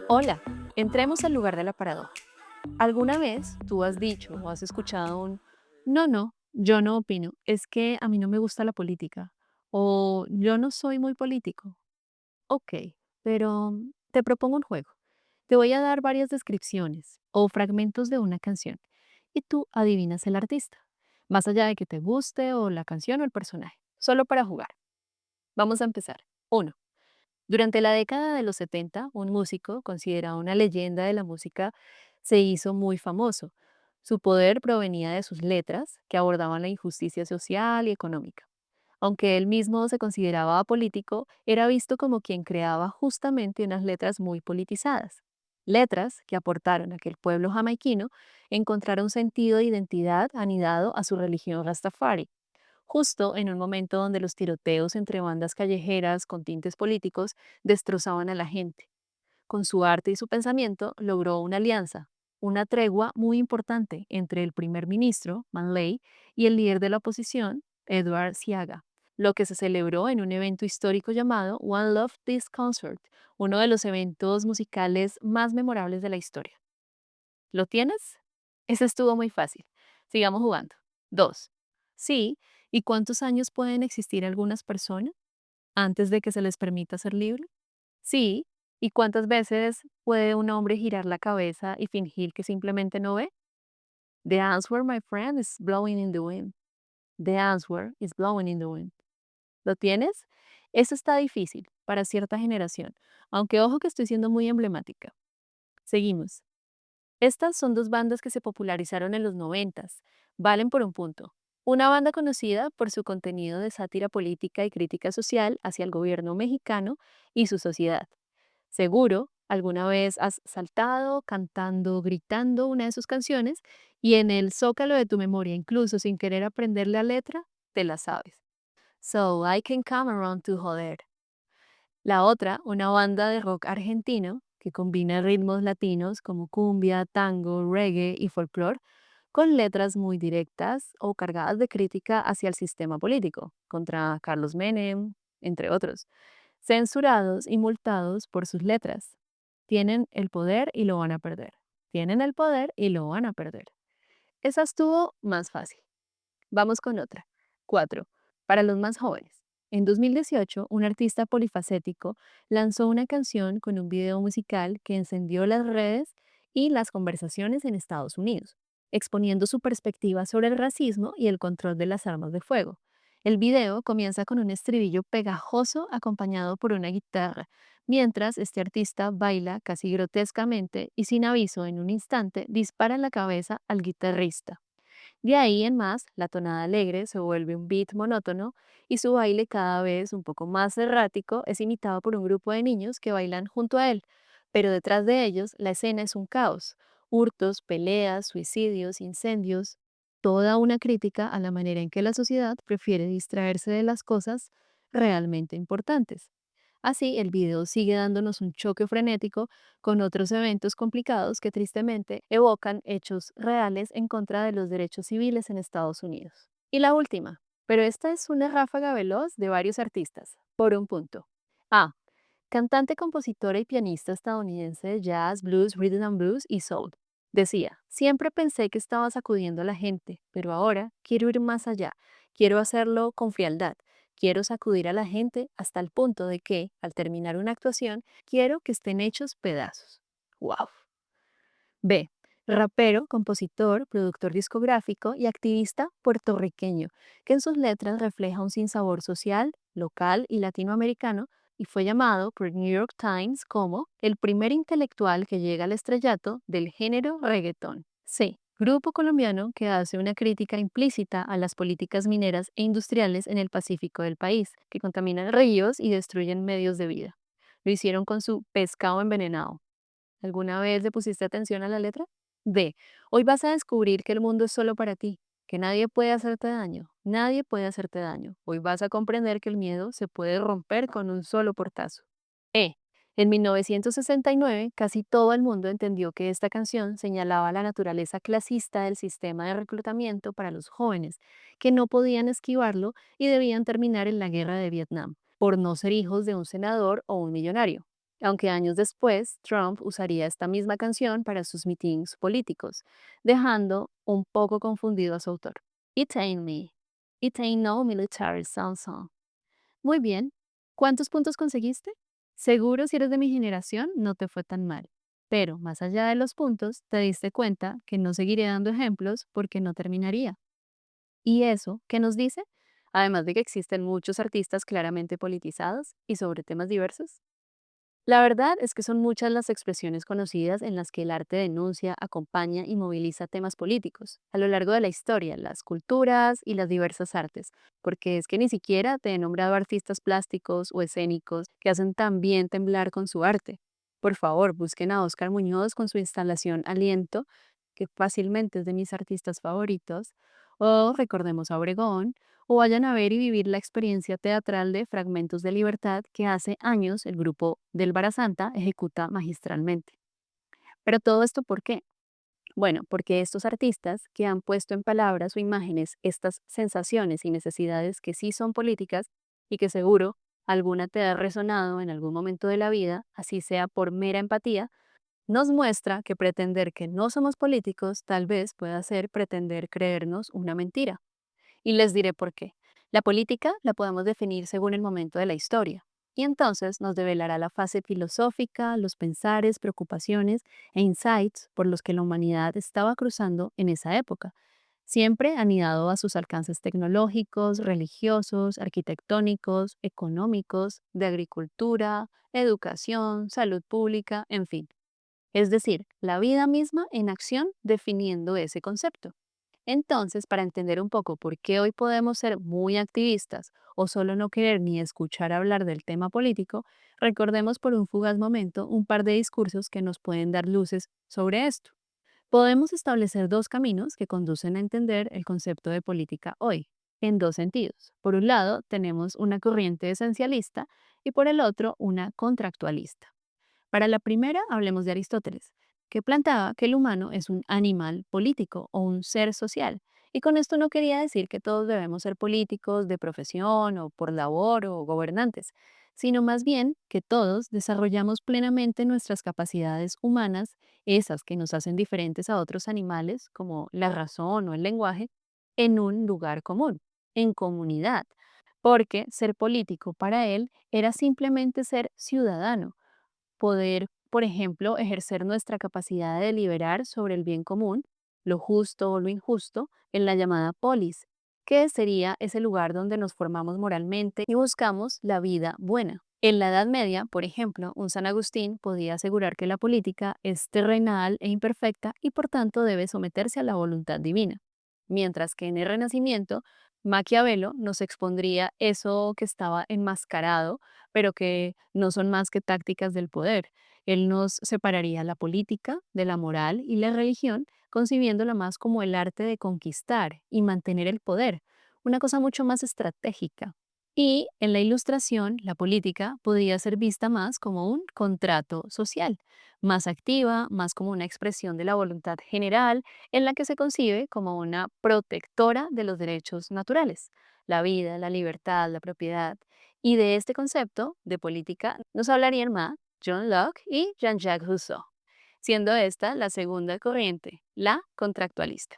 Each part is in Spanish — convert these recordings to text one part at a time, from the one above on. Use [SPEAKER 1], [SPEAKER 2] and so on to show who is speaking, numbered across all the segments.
[SPEAKER 1] Hola, entremos al lugar de la paradoja. ¿Alguna vez tú has dicho o has escuchado un no, no, yo no opino, es que a mí no me gusta la política o yo no soy muy político? Ok, pero te propongo un juego. Te voy a dar varias descripciones o fragmentos de una canción y tú adivinas el artista, más allá de que te guste o la canción o el personaje, solo para jugar. Vamos a empezar. Uno. Durante la década de los 70, un músico, considerado una leyenda de la música, se hizo muy famoso. Su poder provenía de sus letras, que abordaban la injusticia social y económica. Aunque él mismo se consideraba apolítico, era visto como quien creaba justamente unas letras muy politizadas. Letras que aportaron a que el pueblo jamaiquino encontrara un sentido de identidad anidado a su religión Rastafari, justo en un momento donde los tiroteos entre bandas callejeras con tintes políticos destrozaban a la gente. Con su arte y su pensamiento logró una alianza, una tregua muy importante entre el primer ministro, Manley, y el líder de la oposición, Edward Seaga, lo que se celebró en un evento histórico llamado One Love This Concert, uno de los eventos musicales más memorables de la historia. ¿Lo tienes? Ese estuvo muy fácil. Sigamos jugando. 2. Sí. ¿Y cuántos años pueden existir algunas personas antes de que se les permita ser libre? Sí. ¿Y cuántas veces puede un hombre girar la cabeza y fingir que simplemente no ve? The answer, my friend, is blowing in the wind. The answer is blowing in the wind. ¿Lo tienes? Eso está difícil para cierta generación, aunque ojo que estoy siendo muy emblemática. Seguimos. Estas son dos bandas que se popularizaron en los noventas. Valen por un punto. Una banda conocida por su contenido de sátira política y crítica social hacia el gobierno mexicano y su sociedad. Seguro, alguna vez has saltado, cantando, gritando una de sus canciones y en el zócalo de tu memoria, incluso sin querer aprender la letra, te la sabes. So I can come around to joder. La otra, una banda de rock argentino que combina ritmos latinos como cumbia, tango, reggae y folclore con letras muy directas o cargadas de crítica hacia el sistema político, contra Carlos Menem, entre otros, censurados y multados por sus letras. Tienen el poder y lo van a perder. Tienen el poder y lo van a perder. Esa estuvo más fácil. Vamos con otra. 4. Para los más jóvenes. En 2018, un artista polifacético lanzó una canción con un video musical que encendió las redes y las conversaciones en Estados Unidos, exponiendo su perspectiva sobre el racismo y el control de las armas de fuego. El video comienza con un estribillo pegajoso acompañado por una guitarra, mientras este artista baila casi grotescamente y sin aviso en un instante dispara en la cabeza al guitarrista. De ahí en más, la tonada alegre se vuelve un beat monótono y su baile cada vez un poco más errático es imitado por un grupo de niños que bailan junto a él, pero detrás de ellos la escena es un caos, hurtos, peleas, suicidios, incendios, toda una crítica a la manera en que la sociedad prefiere distraerse de las cosas realmente importantes. Así, el video sigue dándonos un choque frenético con otros eventos complicados que tristemente evocan hechos reales en contra de los derechos civiles en Estados Unidos. Y la última, pero esta es una ráfaga veloz de varios artistas, por un punto. A. Cantante, compositora y pianista estadounidense de jazz, blues, rhythm and blues y soul. Decía, siempre pensé que estaba sacudiendo a la gente, pero ahora quiero ir más allá, quiero hacerlo con frialdad, quiero sacudir a la gente hasta el punto de que, al terminar una actuación, quiero que estén hechos pedazos. ¡Wow! B. Rapero, compositor, productor discográfico y activista puertorriqueño, que en sus letras refleja un sinsabor social, local y latinoamericano, y fue llamado por New York Times como el primer intelectual que llega al estrellato del género reggaetón. C. Grupo colombiano que hace una crítica implícita a las políticas mineras e industriales en el Pacífico del país, que contaminan ríos y destruyen medios de vida. Lo hicieron con su pescado envenenado. ¿Alguna vez le pusiste atención a la letra? D. Hoy vas a descubrir que el mundo es solo para ti, que nadie puede hacerte daño, nadie puede hacerte daño. Hoy vas a comprender que el miedo se puede romper con un solo portazo. E. En 1969, casi todo el mundo entendió que esta canción señalaba la naturaleza clasista del sistema de reclutamiento para los jóvenes, que no podían esquivarlo y debían terminar en la guerra de Vietnam, por no ser hijos de un senador o un millonario. Aunque años después, Trump usaría esta misma canción para sus mítines políticos, dejando un poco confundido a su autor. It ain't me. It ain't no military song. Muy bien. ¿Cuántos puntos conseguiste? Seguro si eres de mi generación no te fue tan mal. Pero más allá de los puntos, te diste cuenta que no seguiré dando ejemplos porque no terminaría. ¿Y eso qué nos dice? Además de que existen muchos artistas claramente politizados y sobre temas diversos. La verdad es que son muchas las expresiones conocidas en las que el arte denuncia, acompaña y moviliza temas políticos a lo largo de la historia, las culturas y las diversas artes, porque es que ni siquiera te he nombrado artistas plásticos o escénicos que hacen también temblar con su arte. Por favor, busquen a Óscar Muñoz con su instalación Aliento, que fácilmente es de mis artistas favoritos, o recordemos a Obregón, o vayan a ver y vivir la experiencia teatral de Fragmentos de Libertad que hace años el grupo del Santa ejecuta magistralmente. Pero todo esto, ¿por qué? Bueno, porque estos artistas que han puesto en palabras o imágenes estas sensaciones y necesidades que sí son políticas y que seguro alguna te ha resonado en algún momento de la vida, así sea por mera empatía, nos muestra que pretender que no somos políticos tal vez pueda ser pretender creernos una mentira. Y les diré por qué. La política la podemos definir según el momento de la historia. Y entonces nos develará la fase filosófica, los pensares, preocupaciones e insights por los que la humanidad estaba cruzando en esa época, siempre anidado a sus alcances tecnológicos, religiosos, arquitectónicos, económicos, de agricultura, educación, salud pública, en fin. Es decir, la vida misma en acción definiendo ese concepto. Entonces, para entender un poco por qué hoy podemos ser muy activistas o solo no querer ni escuchar hablar del tema político, recordemos por un fugaz momento un par de discursos que nos pueden dar luces sobre esto. Podemos establecer dos caminos que conducen a entender el concepto de política hoy, en dos sentidos. Por un lado, tenemos una corriente esencialista y por el otro, una contractualista. Para la primera, hablemos de Aristóteles, que planteaba que el humano es un animal político o un ser social. Y con esto no quería decir que todos debemos ser políticos de profesión o por labor o gobernantes, sino más bien que todos desarrollamos plenamente nuestras capacidades humanas, esas que nos hacen diferentes a otros animales, como la razón o el lenguaje, en un lugar común, en comunidad. Porque ser político para él era simplemente ser ciudadano, poder, por ejemplo, ejercer nuestra capacidad de deliberar sobre el bien común, lo justo o lo injusto, en la llamada polis, que sería ese lugar donde nos formamos moralmente y buscamos la vida buena. En la Edad Media, por ejemplo, un San Agustín podía asegurar que la política es terrenal e imperfecta y por tanto debe someterse a la voluntad divina. Mientras que en el Renacimiento, Maquiavelo nos expondría eso que estaba enmascarado, pero que no son más que tácticas del poder. Él nos separaría la política de la moral y la religión, concibiéndola más como el arte de conquistar y mantener el poder, una cosa mucho más estratégica. Y en la Ilustración, la política podría ser vista más como un contrato social, más activa, más como una expresión de la voluntad general, en la que se concibe como una protectora de los derechos naturales, la vida, la libertad, la propiedad. Y de este concepto de política nos hablarían más John Locke y Jean-Jacques Rousseau, siendo esta la segunda corriente, la contractualista.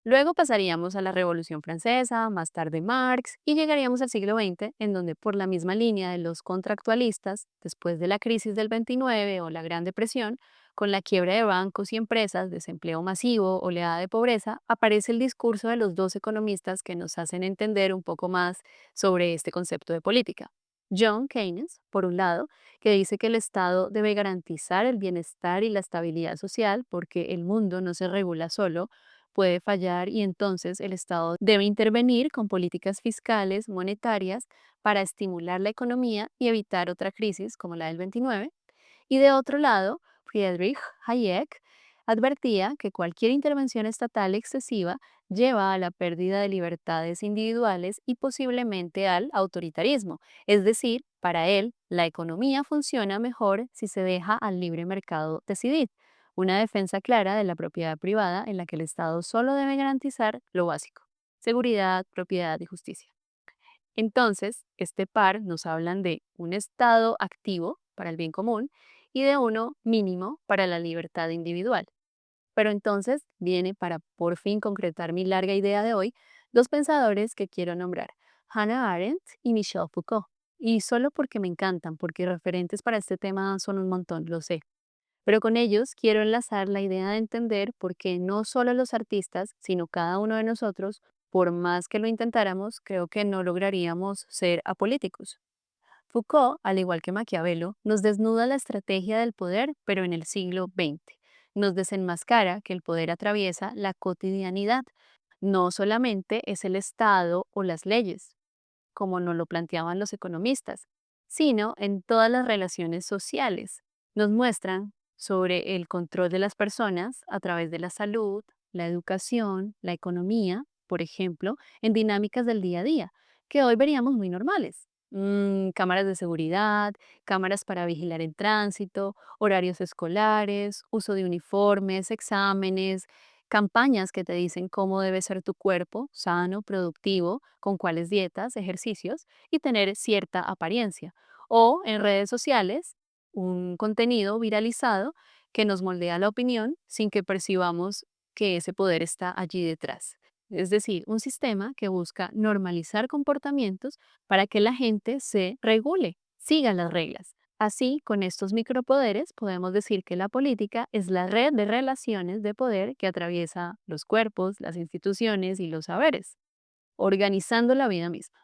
[SPEAKER 1] Luego pasaríamos a la Revolución Francesa, más tarde Marx, y llegaríamos al siglo XX, en donde por la misma línea de los contractualistas, después de la crisis del 29 o la Gran Depresión, con la quiebra de bancos y empresas, desempleo masivo, oleada de pobreza, aparece el discurso de los dos economistas que nos hacen entender un poco más sobre este concepto de política. John Keynes, por un lado, que dice que el Estado debe garantizar el bienestar y la estabilidad social porque el mundo no se regula solo, puede fallar y entonces el Estado debe intervenir con políticas fiscales, monetarias, para estimular la economía y evitar otra crisis como la del 29. Y de otro lado, Friedrich Hayek Advertía que cualquier intervención estatal excesiva lleva a la pérdida de libertades individuales y posiblemente al autoritarismo. Es decir, para él, la economía funciona mejor si se deja al libre mercado decidir. Una defensa clara de la propiedad privada en la que el Estado solo debe garantizar lo básico: seguridad, propiedad y justicia. Entonces, este par nos hablan de un Estado activo para el bien común y de uno mínimo para la libertad individual. Pero entonces viene, para por fin concretar mi larga idea de hoy, dos pensadores que quiero nombrar: Hannah Arendt y Michel Foucault. Y solo porque me encantan, porque referentes para este tema son un montón, lo sé. Pero con ellos quiero enlazar la idea de entender por qué no solo los artistas, sino cada uno de nosotros, por más que lo intentáramos, creo que no lograríamos ser apolíticos. Foucault, al igual que Maquiavelo, nos desnuda la estrategia del poder, pero en el siglo XX. Nos desenmascara que el poder atraviesa la cotidianidad. No solamente es el Estado o las leyes, como nos lo planteaban los economistas, sino en todas las relaciones sociales. Nos muestran sobre el control de las personas a través de la salud, la educación, la economía, por ejemplo, en dinámicas del día a día, que hoy veríamos muy normales. Cámaras de seguridad, cámaras para vigilar el tránsito, horarios escolares, uso de uniformes, exámenes, campañas que te dicen cómo debe ser tu cuerpo, sano, productivo, con cuáles dietas, ejercicios y tener cierta apariencia. O en redes sociales, un contenido viralizado que nos moldea la opinión sin que percibamos que ese poder está allí detrás. Es decir, un sistema que busca normalizar comportamientos para que la gente se regule, siga las reglas. Así, con estos micropoderes, podemos decir que la política es la red de relaciones de poder que atraviesa los cuerpos, las instituciones y los saberes, organizando la vida misma.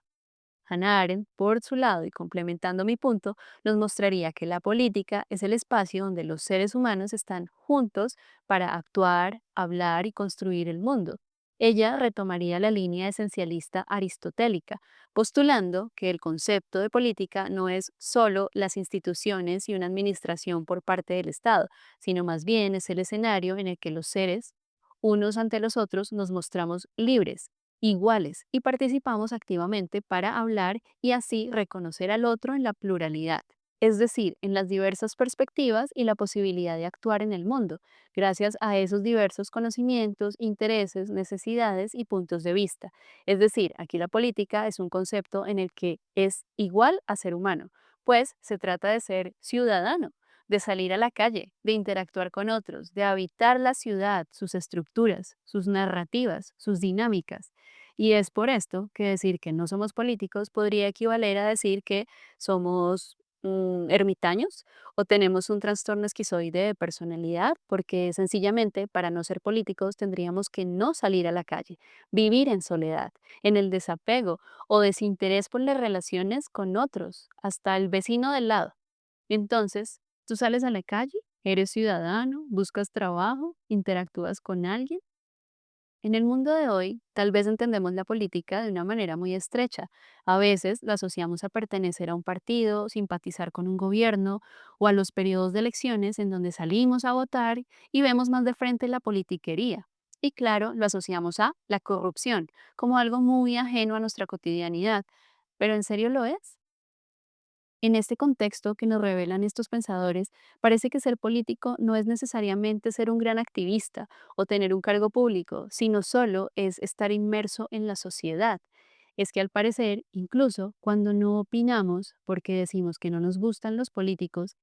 [SPEAKER 1] Hannah Arendt, por su lado y complementando mi punto, nos mostraría que la política es el espacio donde los seres humanos están juntos para actuar, hablar y construir el mundo. Ella retomaría la línea esencialista aristotélica, postulando que el concepto de política no es solo las instituciones y una administración por parte del Estado, sino más bien es el escenario en el que los seres, unos ante los otros, nos mostramos libres, iguales y participamos activamente para hablar y así reconocer al otro en la pluralidad, es decir, en las diversas perspectivas y la posibilidad de actuar en el mundo, gracias a esos diversos conocimientos, intereses, necesidades y puntos de vista. Es decir, aquí la política es un concepto en el que es igual a ser humano, pues se trata de ser ciudadano, de salir a la calle, de interactuar con otros, de habitar la ciudad, sus estructuras, sus narrativas, sus dinámicas. Y es por esto que decir que no somos políticos podría equivaler a decir que somos ermitaños o tenemos un trastorno esquizoide de personalidad, porque sencillamente para no ser políticos tendríamos que no salir a la calle, vivir en soledad, en el desapego o desinterés por las relaciones con otros, hasta el vecino del lado. Entonces, tú sales a la calle, eres ciudadano, buscas trabajo, interactúas con alguien. En el mundo de hoy, tal vez entendemos la política de una manera muy estrecha. A veces la asociamos a pertenecer a un partido, simpatizar con un gobierno o a los periodos de elecciones en donde salimos a votar y vemos más de frente la politiquería. Y claro, lo asociamos a la corrupción como algo muy ajeno a nuestra cotidianidad. ¿Pero en serio lo es? En este contexto que nos revelan estos pensadores, parece que ser político no es necesariamente ser un gran activista o tener un cargo público, sino solo es estar inmerso en la sociedad. Es que al parecer, incluso cuando no opinamos porque decimos que no nos gustan los políticos,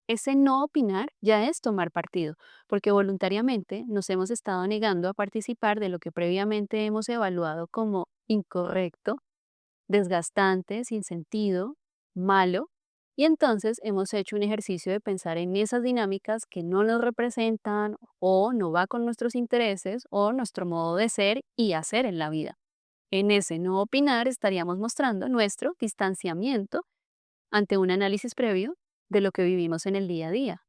[SPEAKER 1] ese no opinar ya es tomar partido, porque voluntariamente nos hemos estado negando a participar de lo que previamente hemos evaluado como incorrecto, desgastante, sin sentido, malo, y entonces hemos hecho un ejercicio de pensar en esas dinámicas que no nos representan o no va con nuestros intereses o nuestro modo de ser y hacer en la vida. En ese no opinar estaríamos mostrando nuestro distanciamiento ante un análisis previo de lo que vivimos en el día a día.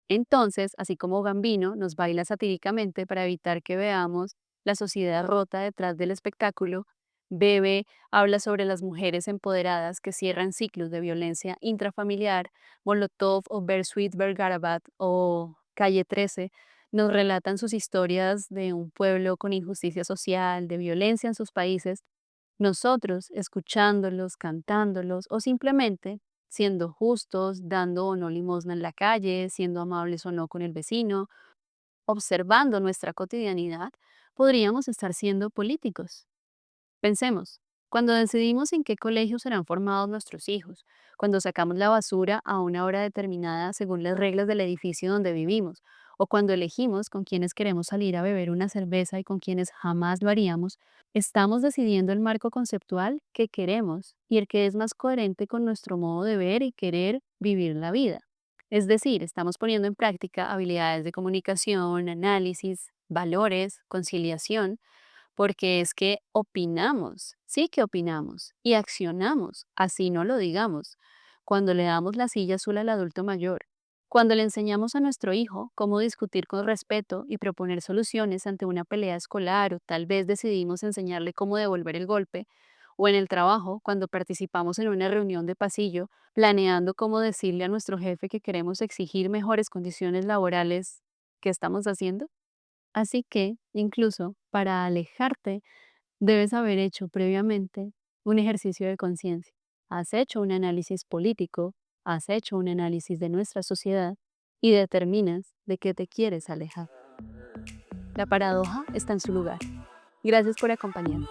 [SPEAKER 1] Entonces, así como Gambino nos baila satíricamente para evitar que veamos la sociedad rota detrás del espectáculo, Bebe habla sobre las mujeres empoderadas que cierran ciclos de violencia intrafamiliar. Molotov o Bersuit Vergarabat o Calle 13 nos relatan sus historias de un pueblo con injusticia social, de violencia en sus países, nosotros escuchándolos, cantándolos o simplemente siendo justos, dando o no limosna en la calle, siendo amables o no con el vecino, observando nuestra cotidianidad, podríamos estar siendo políticos. Pensemos, cuando decidimos en qué colegio serán formados nuestros hijos, cuando sacamos la basura a una hora determinada según las reglas del edificio donde vivimos, o cuando elegimos con quienes queremos salir a beber una cerveza y con quienes jamás lo haríamos, estamos decidiendo el marco conceptual que queremos y el que es más coherente con nuestro modo de ver y querer vivir la vida. Es decir, estamos poniendo en práctica habilidades de comunicación, análisis, valores, conciliación, porque es que opinamos, sí que opinamos y accionamos, así no lo digamos, cuando le damos la silla azul al adulto mayor, cuando le enseñamos a nuestro hijo cómo discutir con respeto y proponer soluciones ante una pelea escolar o tal vez decidimos enseñarle cómo devolver el golpe, o en el trabajo, cuando participamos en una reunión de pasillo, planeando cómo decirle a nuestro jefe que queremos exigir mejores condiciones laborales, ¿qué estamos haciendo? Así que, incluso para alejarte, debes haber hecho previamente un ejercicio de conciencia. Has hecho un análisis político, has hecho un análisis de nuestra sociedad y determinas de qué te quieres alejar. La paradoja está en su lugar. Gracias por acompañarme.